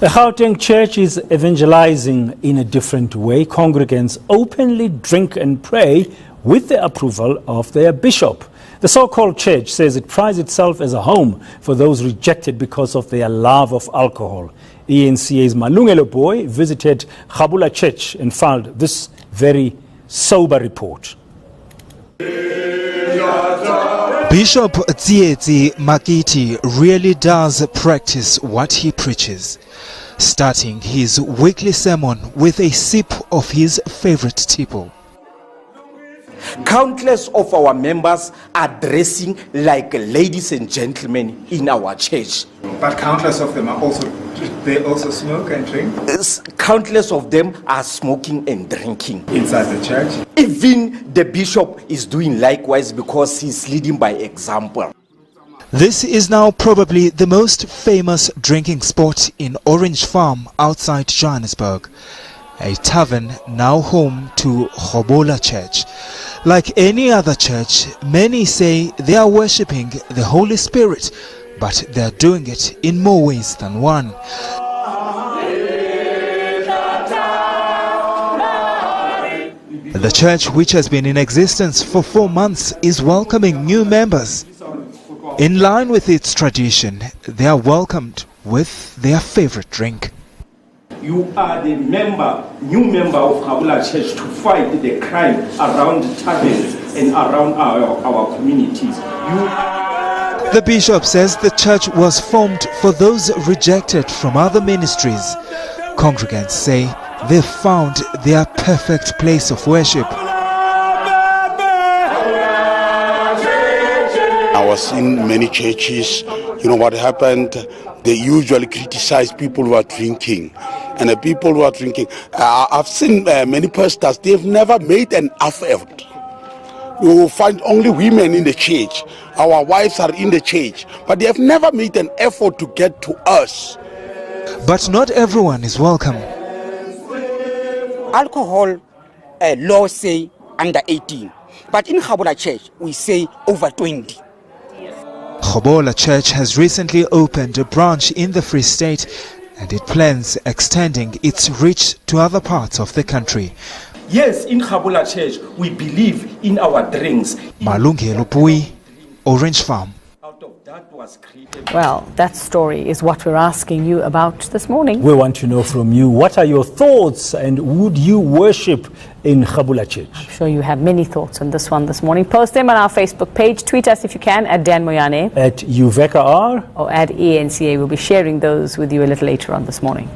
The Gauteng Church is evangelizing in a different way. Congregants openly drink and pray with the approval of their bishop. The so-called church says it prides itself as a home for those rejected because of their love of alcohol. ENCA's Malungelo Boy visited Khabula Church and filed this very sober report. Bishop Tsietsi Makiti really does practice what he preaches, starting his weekly sermon with a sip of his favorite tipple. Countless of our members are dressing like ladies and gentlemen in our church. But countless of them they also smoke and drink? Countless of them are smoking and drinking. Inside the church? Even the bishop is doing likewise because he's leading by example. This is now probably the most famous drinking spot in Orange Farm outside Johannesburg. A tavern now home to Khabula Church. Like any other church, many say they are worshipping the Holy Spirit, but they are doing it in more ways than one. The church, which has been in existence for 4 months, is welcoming new members. In line with its tradition, they are welcomed with their favorite drink. You are the new member of Khabula Church to fight the crime around taverns and around our communities. The bishop says the church was formed for those rejected from other ministries. Congregants say they found their perfect place of worship. I was in many churches. You know what happened? They usually criticize people who are drinking. And the people who are drinking, I've seen many pastors, they've never made an effort. You will find only women in the church. Our wives are in the church. But they have never made an effort to get to us. But not everyone is welcome. Alcohol law say under 18. But in Khabula Church, we say over 20. Khabula Church has recently opened a branch in the Free State, and it plans extending its reach to other parts of the country. Yes, in Khabula Church, we believe in our drinks. Malungelo Boy, Orange Farm. Well, that story is what we're asking you about this morning. We want to know from you, what are your thoughts, and would you worship in Khabula Church? I'm sure you have many thoughts on this one this morning. Post them on our Facebook page. Tweet us if you can at Dan Moyane, at Uveka R, or at ENCA. We'll be sharing those with you a little later on this morning.